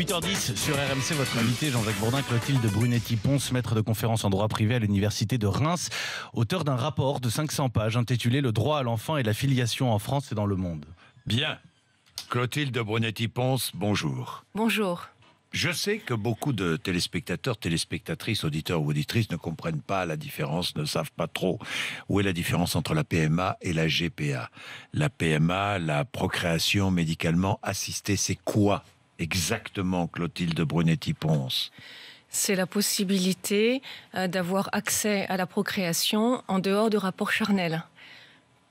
8h10 sur RMC, votre invité Jean-Jacques Bourdin, Clotilde Brunetti-Ponce, maître de conférence en droit privé à l'université de Reims, auteur d'un rapport de 500 pages intitulé « Le droit à l'enfant et la filiation en France et dans le monde ». Bien. Clotilde Brunetti-Ponce, bonjour. Bonjour. Je sais que beaucoup de téléspectateurs, téléspectatrices, auditeurs ou auditrices ne comprennent pas la différence, ne savent pas trop où est la différence entre la PMA et la GPA. La PMA, la procréation médicalement assistée, c'est quoi exactement, Clotilde Brunetti-Ponce ? C'est la possibilité d'avoir accès à la procréation en dehors de rapports charnels.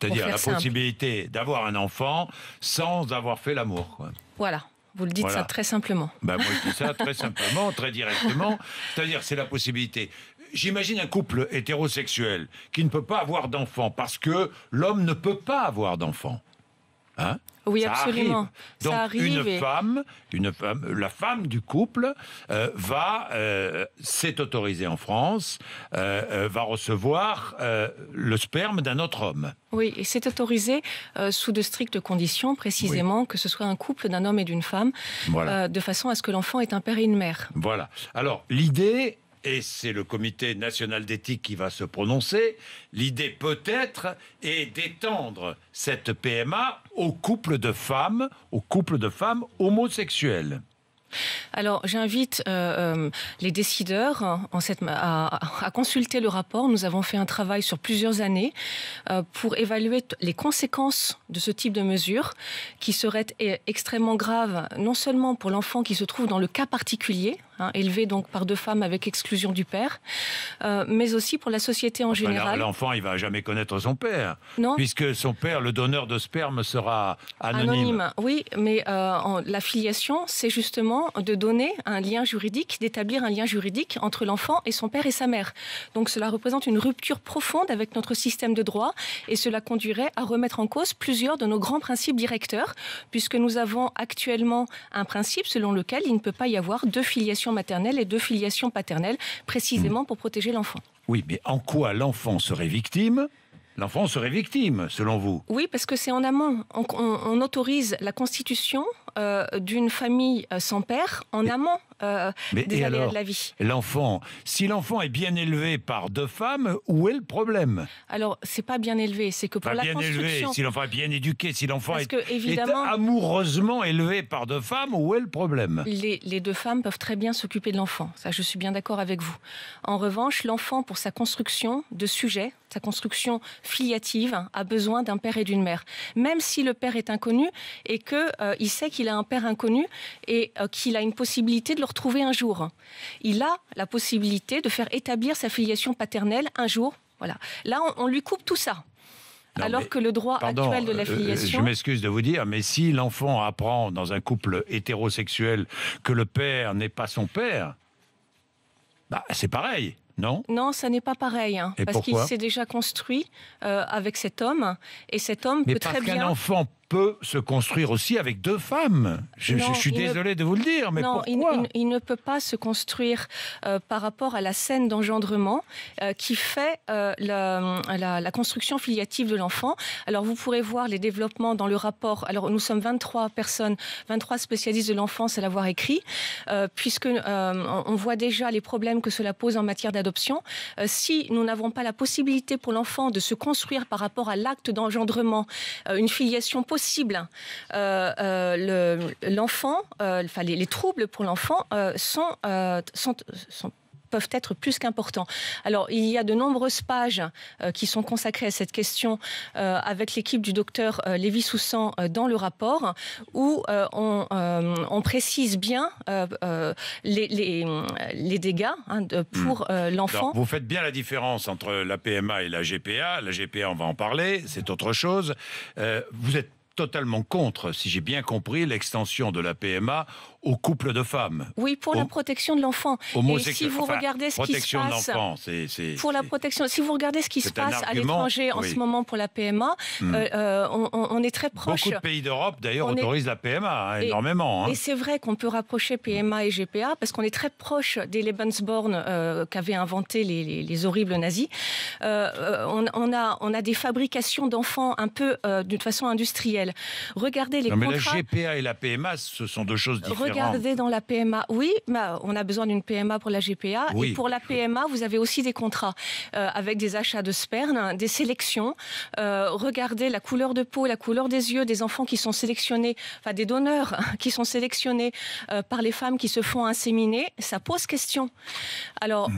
C'est-à-dire la possibilité d'avoir un enfant sans avoir fait l'amour, quoi. Voilà. Vous le dites ça très simplement. Moi, je dis ça très simplement, très directement. C'est-à-dire, c'est la possibilité. J'imagine un couple hétérosexuel qui ne peut pas avoir d'enfant parce que l'homme ne peut pas avoir d'enfant. Hein ? Oui, ça absolument. Arrive. Donc, ça arrive la femme du couple c'est autorisé en France, va recevoir le sperme d'un autre homme. Oui, et c'est autorisé sous de strictes conditions, précisément, que ce soit un couple d'un homme et d'une femme, de façon à ce que l'enfant ait un père et une mère. Voilà. Alors, l'idée... Et c'est le comité national d'éthique qui va se prononcer. L'idée peut-être est d'étendre cette PMA aux couples de femmes homosexuelles. Alors, j'invite les décideurs à consulter le rapport. Nous avons fait un travail sur plusieurs années pour évaluer les conséquences de ce type de mesures qui seraient extrêmement graves, non seulement pour l'enfant qui se trouve dans le cas particulier, élevé donc par deux femmes avec exclusion du père, mais aussi pour la société en général. L'enfant, il ne va jamais connaître son père, non. Puisque son père, le donneur de sperme, sera anonyme. Oui, mais la filiation, c'est justement de donner un lien juridique, d'établir un lien juridique entre l'enfant et son père et sa mère. Donc cela représente une rupture profonde avec notre système de droit et cela conduirait à remettre en cause plusieurs de nos grands principes directeurs, puisque nous avons actuellement un principe selon lequel il ne peut pas y avoir deux filiations maternelles et deux filiations paternelles, précisément pour protéger l'enfant. Oui, mais en quoi l'enfant serait victime ? L'enfant serait victime, selon vous ? Oui, parce que c'est en amont. On autorise la constitution d'une famille sans père en amont des aléas de la vie. L'enfant, si l'enfant est bien élevé par deux femmes, où est le problème ? Alors, c'est pas bien élevé, c'est que pour la construction... Élevé, si l'enfant est bien éduqué, si l'enfant est évidemment, amoureusement élevé par deux femmes, où est le problème ? Les deux femmes peuvent très bien s'occuper de l'enfant, ça je suis bien d'accord avec vous. En revanche, l'enfant, pour sa construction de sujet, sa construction filiative, a besoin d'un père et d'une mère. Même si le père est inconnu et qu'il sait qu'il a un père inconnu et qu'il a une possibilité de le retrouver un jour. Il a la possibilité de faire établir sa filiation paternelle un jour. Voilà. Là, on lui coupe tout ça. Alors que le droit actuel de la filiation... Je m'excuse de vous dire, mais si l'enfant apprend dans un couple hétérosexuel que le père n'est pas son père, c'est pareil. Non, ça n'est pas pareil, parce qu'il s'est déjà construit avec cet homme, et cet homme peut très bien... Mais parce qu'un enfant peut se construire aussi avec deux femmes. Je suis désolé de vous le dire, mais pourquoi ? Il ne peut pas se construire par rapport à la scène d'engendrement qui fait la construction filiative de l'enfant. Alors, vous pourrez voir les développements dans le rapport. Alors, nous sommes 23 personnes, 23 spécialistes de l'enfance à l'avoir écrit, puisque on voit déjà les problèmes que cela pose en matière d'adoption. Si nous n'avons pas la possibilité pour l'enfant de se construire par rapport à l'acte d'engendrement, une filiation possible, l'enfant, les troubles pour l'enfant peuvent être plus qu'importants. Alors, il y a de nombreuses pages qui sont consacrées à cette question avec l'équipe du docteur Lévy-Soussan dans le rapport, où on précise bien les dégâts pour l'enfant. Alors, vous faites bien la différence entre la PMA et la GPA. La GPA, on va en parler, c'est autre chose. Vous êtes totalement contre, si j'ai bien compris, l'extension de la PMA aux couples de femmes. Oui, pour la protection de l'enfant. Et si vous regardez ce qui se passe... Pour la protection, si vous regardez ce qui se passe à l'étranger en ce moment pour la PMA, on est très proche. Beaucoup de pays d'Europe, d'ailleurs, autorisent la PMA, énormément. Et c'est vrai qu'on peut rapprocher PMA et GPA, parce qu'on est très proche des Lebensborn qu'avaient inventé les horribles nazis. On a des fabrications d'enfants un peu d'une façon industrielle. sexuelle. Regardez les non, mais contrats. la GPA et la PMA, ce sont deux choses différentes. Regardez dans la PMA, oui, on a besoin d'une PMA pour la GPA. Oui. Et pour la PMA, vous avez aussi des contrats avec des achats de sperme, des sélections. Regardez la couleur de peau, la couleur des yeux des enfants qui sont sélectionnés, enfin des donneurs qui sont sélectionnés par les femmes qui se font inséminer. Ça pose question. Alors,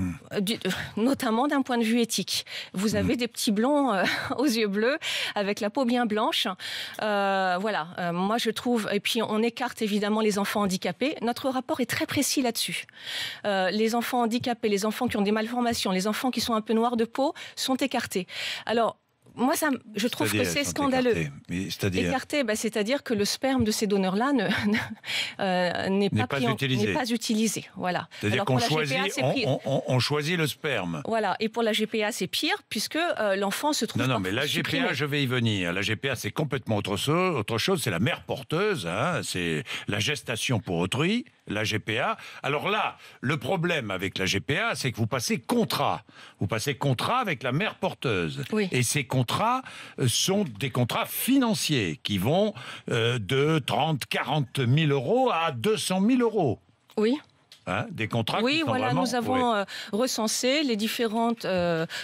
notamment d'un point de vue éthique. Vous avez des petits blonds aux yeux bleus, avec la peau bien blanche. Voilà, moi je trouve... Et puis on écarte évidemment les enfants handicapés. Notre rapport est très précis là-dessus. Les enfants handicapés, les enfants qui ont des malformations, les enfants qui sont un peu noirs de peau sont écartés. Alors, moi, je trouve que c'est scandaleux. Écarté, c'est-à-dire que le sperme de ces donneurs-là n'est pas utilisé. Voilà. C'est-à-dire qu'on choisit le sperme. Voilà. Et pour la GPA, c'est pire, puisque l'enfant se trouve... Non, mais la GPA, je vais y venir. La GPA, c'est complètement autre chose. C'est la mère porteuse. C'est la gestation pour autrui. La GPA. Alors là, le problème avec la GPA, c'est que vous passez contrat. Vous passez contrat avec la mère porteuse. Oui. Et ces contrats sont des contrats financiers qui vont de 30, 40 000 euros à 200 000 euros. Oui. Des contrats oui, qui sont voilà, vraiment... nous avons recensé les différentes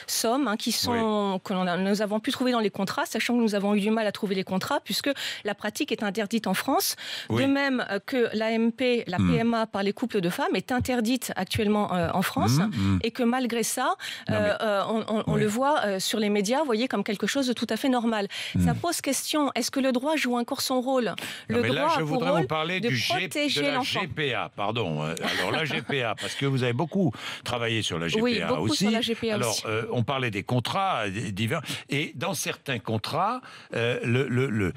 sommes que nous avons pu trouver dans les contrats, sachant que nous avons eu du mal à trouver les contrats, puisque la pratique est interdite en France. Oui. De même que l'AMP, la PMA par les couples de femmes, est interdite actuellement en France, et que malgré ça, on le voit sur les médias, vous voyez, comme quelque chose de tout à fait normal. Ça pose question, est-ce que le droit joue encore son rôle? Le droit a pour rôle de protéger l'enfant. GPA, pardon. Alors la GPA, parce que vous avez beaucoup travaillé sur la GPA oui, beaucoup aussi. Sur la GPA alors, aussi. On parlait des contrats divers, et dans certains contrats, le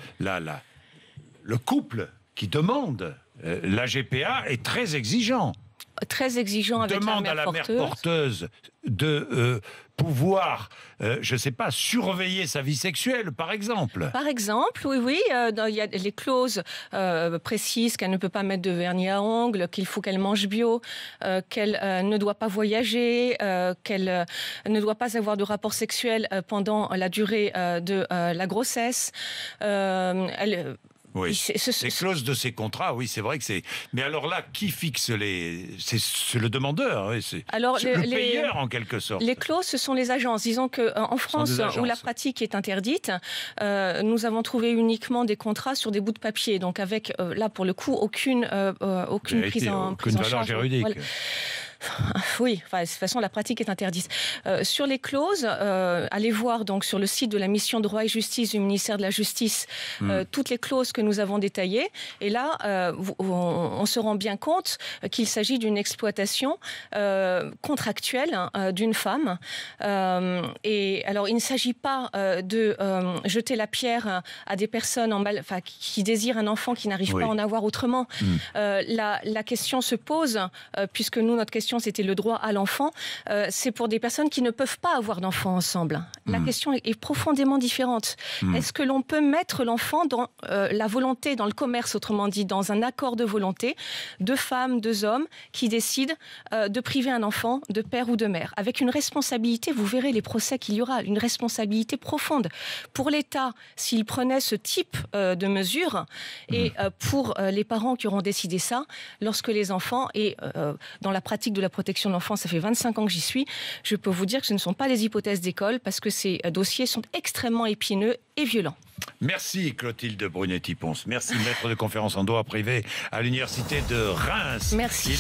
couple qui demande la GPA est très exigeant. Très exigeant avec demande la mère porteuse. Demande à la mère porteuse de pouvoir, je ne sais pas, surveiller sa vie sexuelle, par exemple. Par exemple, oui. Il y a les clauses précises qu'elle ne peut pas mettre de vernis à ongles, qu'il faut qu'elle mange bio, qu'elle ne doit pas voyager, qu'elle ne doit pas avoir de rapport sexuel pendant la durée de la grossesse. Oui, les clauses de ces contrats, oui, c'est vrai que c'est... Mais alors là, qui fixe c'est le demandeur, oui, c'est le payeur en quelque sorte. Les clauses, ce sont les agences. Disons qu'en France, où la pratique est interdite, nous avons trouvé uniquement des contrats sur des bouts de papier, donc avec, là, pour le coup, aucune prise en valeur juridique. Voilà. Oui, de toute façon, la pratique est interdite. Sur les clauses, allez voir donc sur le site de la mission Droit et Justice du ministère de la Justice toutes les clauses que nous avons détaillées. Et là, on se rend bien compte qu'il s'agit d'une exploitation contractuelle d'une femme. Et alors, il ne s'agit pas de jeter la pierre à des personnes qui désirent un enfant qui n'arrivent pas à en avoir autrement. La question se pose, puisque nous, notre question, c'était le droit à l'enfant. C'est pour des personnes qui ne peuvent pas avoir d'enfants ensemble. La question est profondément différente. Est-ce que l'on peut mettre l'enfant dans la volonté, dans le commerce, autrement dit, dans un accord de volonté, deux femmes, deux hommes qui décident de priver un enfant de père ou de mère, avec une responsabilité, vous verrez les procès qu'il y aura, une responsabilité profonde. Pour l'État, s'il prenait ce type de mesures, et pour les parents qui auront décidé ça, lorsque les enfants, et dans la pratique de la protection de l'enfant, ça fait 25 ans que j'y suis, je peux vous dire que ce ne sont pas des hypothèses d'école, parce que ces dossiers sont extrêmement épineux et violents. Merci Clotilde Brunetti-Ponce. Merci, maître de conférence en droit privé à l'Université de Reims. Merci.